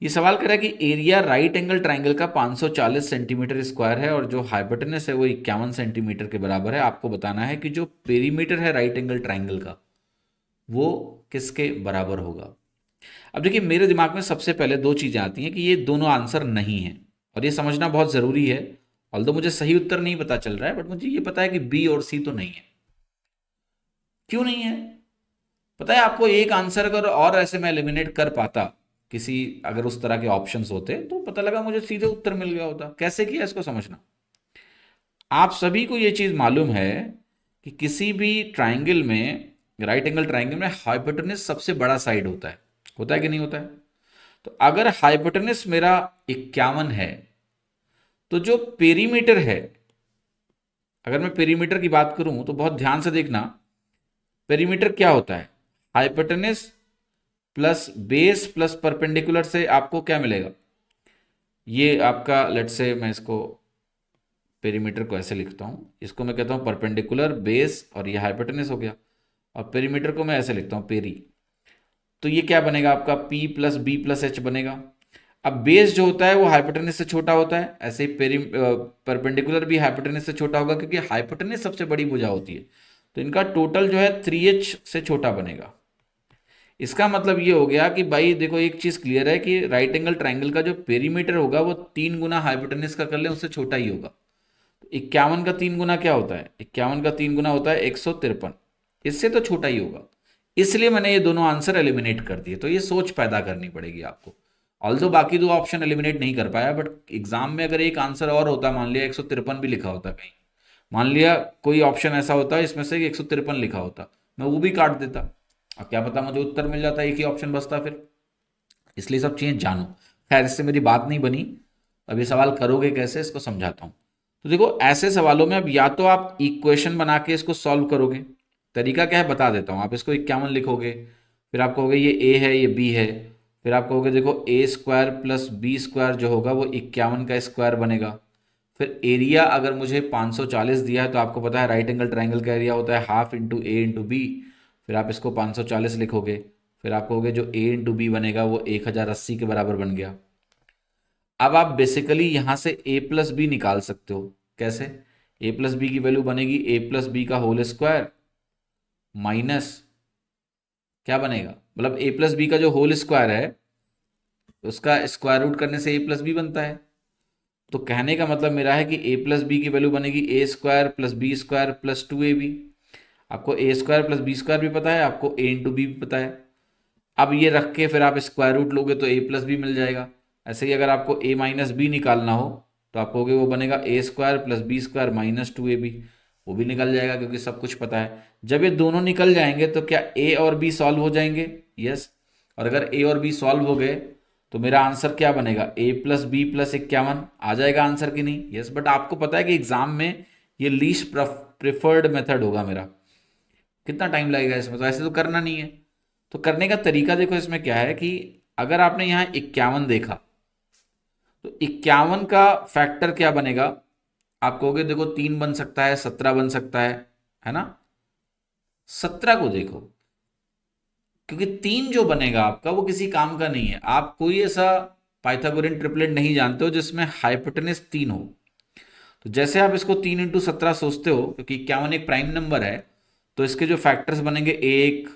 ये सवाल कर रहा है कि एरिया राइट एंगल ट्राइंगल का 540 सेंटीमीटर स्क्वायर है और जो हाइपोटेनस है वो 51 सेंटीमीटर के बराबर है। आपको बताना है कि जो पेरीमीटर है राइट एंगल ट्राइंगल का वो किसके बराबर होगा। अब देखिए, मेरे दिमाग में सबसे पहले दो चीज़ें आती हैं कि ये दोनों आंसर नहीं है, और ये समझना बहुत ज़रूरी है। ऑल्दो मुझे सही उत्तर नहीं पता चल रहा है, बट मुझे ये पता है कि बी और सी तो नहीं है। क्यों नहीं है पता है आपको? एक आंसर अगर और ऐसे मैं एलिमिनेट कर पाता, किसी अगर उस तरह के ऑप्शंस होते तो पता लगा मुझे सीधे उत्तर मिल गया होता। कैसे किया इसको समझना। आप सभी को ये चीज़ मालूम है कि किसी भी ट्राइंगल में, राइट एंगल ट्राइंगल में हाइपोटेनस सबसे बड़ा साइड होता है कि नहीं होता है? तो अगर हाइपोटेनस मेरा 51 है, तो जो पेरीमीटर है, अगर मैं पेरीमीटर की बात करूं तो बहुत ध्यान से देखना, पेरीमीटर क्या होता है? Hypotenuse plus base plus perpendicular से आपको क्या मिलेगा? ये आपका, लेट से मैं इसको पेरीमीटर को ऐसे लिखता हूं, इसको मैं कहता हूं परपेंडिकुलर बेस, और ये हाइपोटेनस हो गया। और पेरीमीटर को मैं ऐसे लिखता हूं पेरी। तो ये क्या बनेगा आपका? P plus B plus H बनेगा। अब बेस जो होता है वो हाइपोटेनस से छोटा होता है, ऐसे ही परपेंडिकुलर भी हाइपोटेनस से छोटा होगा, क्योंकि हाइपोटेनस सबसे बड़ी भुजा होती है। तो इनका टोटल जो है 3h से छोटा बनेगा। इसका मतलब ये हो गया कि भाई देखो, एक चीज क्लियर है कि राइट एंगल ट्राइंगल का जो पेरीमीटर होगा वो 3 गुना हाइपोटेनस का कर ले उससे छोटा ही होगा। तो 51 का 3 गुना क्या होता है? 51 का 3 गुना होता है 153। इससे तो छोटा ही होगा। इसलिए मैंने ये दोनों आंसर एलिमिनेट कर दिए। तो ये सोच पैदा करनी पड़ेगी आपको। ऑल्दो बाकी दो ऑप्शन एलिमिनेट नहीं कर पाया, बट एग्जाम में अगर एक आंसर और होता, मान लिया 153 भी लिखा होता कहीं, मान लिया कोई ऑप्शन ऐसा होता है इसमें से 153 लिखा होता, मैं वो भी काट देता। अब क्या पता मुझे उत्तर मिल जाता, एक ही ऑप्शन बचता फिर। इसलिए सब चीज़ें जानो। खैर, इससे मेरी बात नहीं बनी। अब ये सवाल करोगे कैसे, इसको समझाता हूँ। तो देखो, ऐसे सवालों में अब या तो आप इक्वेशन बना के इसको सॉल्व करोगे। तरीका क्या है बता देता हूँ। आप इसको 51 लिखोगे, फिर आप कहोगे ये ए है ये बी है, फिर आप कहोगे देखो ए स्क्वायर प्लस बी स्क्वायर जो होगा वो 51 का स्क्वायर बनेगा। फिर एरिया अगर मुझे 540 दिया है, तो आपको पता है राइट एंगल ट्राइंगल का एरिया होता है हाफ इंटू ए इंटू बी। फिर आप इसको 540 लिखोगे, फिर आप कहोगे जो ए इंटू बी बनेगा वो 1080 के बराबर बन गया। अब आप बेसिकली यहां से ए प्लस बी निकाल सकते हो। कैसे? ए प्लस बी की वैल्यू बनेगी ए प्लस बी का होल स्क्वायर माइनस, क्या बनेगा, मतलब ए प्लस बी का जो होल स्क्वायर है उसका स्क्वायर रूट करने से ए प्लस बी बनता है। तो कहने का मतलब मेरा है कि ए प्लस बी की वैल्यू बनेगी A square plus B square plus 2ab। आपको A square plus B square भी पता है, आपको ए इंटू बी भी पता है। अब ये रख के फिर आप स्क्वायर रूट लोगे तो ए प्लस बी मिल जाएगा। ऐसे ही अगर आपको ए माइनस बी निकालना हो, तो आप कहोगे वो बनेगा A square plus B square minus 2ab। वो भी निकल जाएगा क्योंकि सब कुछ पता है। जब ये दोनों निकल जाएंगे तो क्या ए और बी सॉल्व हो जाएंगे? यस। और अगर ए और बी सॉल्व हो गए तो मेरा आंसर क्या बनेगा? ए प्लस बी प्लस 51 आ जाएगा आंसर की नहीं? यस। बट आपको पता है कि एग्जाम में ये लीस्ट प्रेफर्ड मेथड होगा मेरा। कितना टाइम लगेगा इसमें? तो ऐसे तो करना नहीं है। तो करने का तरीका देखो, इसमें क्या है कि अगर आपने यहाँ 51 देखा, तो 51 का फैक्टर क्या बनेगा? आप कहोगे देखो 3 बन सकता है, 17 बन सकता है ना? 17 को देखो, क्योंकि 3 जो बनेगा आपका वो किसी काम का नहीं है। आप कोई ऐसा पाइथागोरियन ट्रिपलेट नहीं जानते हो जिसमें हाइपोटेनस 3 हो। तो जैसे आप इसको 3 × 17 सोचते हो, क्योंकि 51 एक प्राइम नंबर है, तो इसके जो फैक्टर्स बनेंगे 1,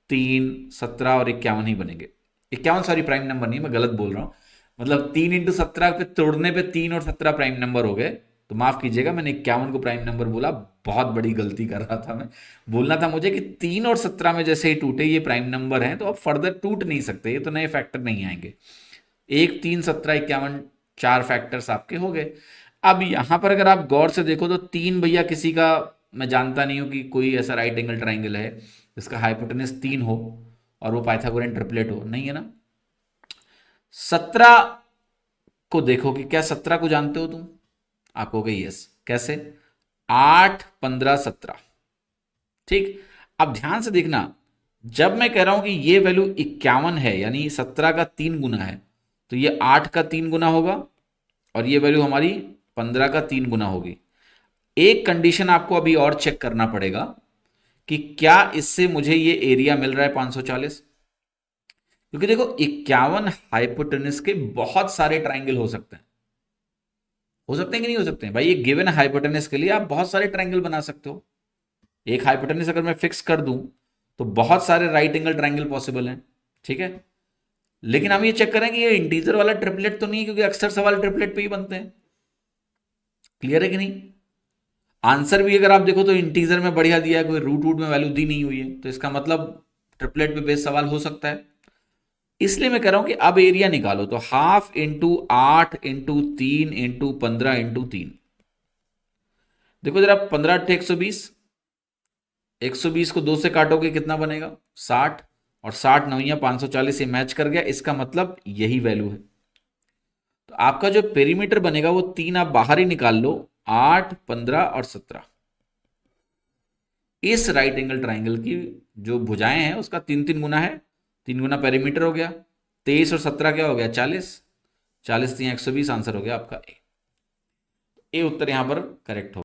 3, 17 और 51 ही बनेंगे। 51 सॉरी प्राइम नंबर नहीं, मैं गलत बोल रहा हूँ। मतलब 3 × 17 पे तोड़ने पे 3 और 17 प्राइम नंबर हो गए। तो माफ कीजिएगा, मैंने 51 को प्राइम नंबर बोला, बहुत बड़ी गलती कर रहा था मैं। बोलना था मुझे कि 3 और 17 में जैसे ही टूटे ये प्राइम नंबर हैं, तो अब फर्दर टूट नहीं सकते, ये तो नए फैक्टर नहीं आएंगे। 1, 3, 17, 51 4 फैक्टर्स आपके हो गए। अब यहां पर अगर आप गौर से देखो तो 3 भैया किसी का, मैं जानता नहीं हूं कि कोई ऐसा राइट एंगल ट्राइंगल है जिसका हाइपोटेनस 3 हो और वो पाइथागोरियन ट्रिपलेट हो, नहीं है ना। 17 को देखो कि क्या 17 को जानते हो तुम? आप कहोगे यस। कैसे? 8, 15, 17। ठीक। अब ध्यान से देखना, जब मैं कह रहा हूं कि ये वैल्यू 51 है, यानी 17 का 3 गुना है, तो ये 8 का 3 गुना होगा, और ये वैल्यू हमारी 15 का 3 गुना होगी। एक कंडीशन आपको अभी और चेक करना पड़ेगा कि क्या इससे मुझे ये एरिया मिल रहा है 540। क्योंकि देखो 51 हाइपोटेनस के बहुत सारे ट्राइंगल हो सकते हैं कि नहीं हो सकते हैं भाई। ये गिवन हाइपोटेनस के लिए आप बहुत सारे ट्राइंगल बना सकते हो। एक हाइपोटेनस अगर मैं फिक्स कर दूं तो बहुत सारे राइट एंगल ट्राइंगल पॉसिबल हैं, ठीक है। लेकिन हम ये चेक करें कि ये इंटीजर वाला ट्रिपलेट तो नहीं है, क्योंकि अक्सर सवाल ट्रिपलेट पे ही बनते हैं। क्लियर है कि नहीं। आंसर भी अगर आप देखो तो इंटीजर में बढ़िया दिया है, कोई रूट वूट में वैल्यू दी नहीं हुई है, तो इसका मतलब ट्रिपलेट पे बेस्ड सवाल हो सकता है। इसलिए मैं कह रहा हूं कि अब एरिया निकालो, तो 1/2 × 8 × 3 × 15 × 3। देखो जरा 15 × 8 = 120 को 2 से काटोगे कितना बनेगा 60, और 60 9 540 ये मैच कर गया, इसका मतलब यही वैल्यू है। तो आपका जो पेरीमीटर बनेगा वो 3 आप बाहर ही निकाल लो, 8 15 और 17। इस राइट एंगल ट्राइंगल की जो भुजाएं हैं उसका 3 3 गुना है, 3 गुना पेरीमीटर हो गया, 23 और 17 क्या हो गया 40, 40 3 120, आंसर हो गया आपका ए। उत्तर यहां पर करेक्ट हो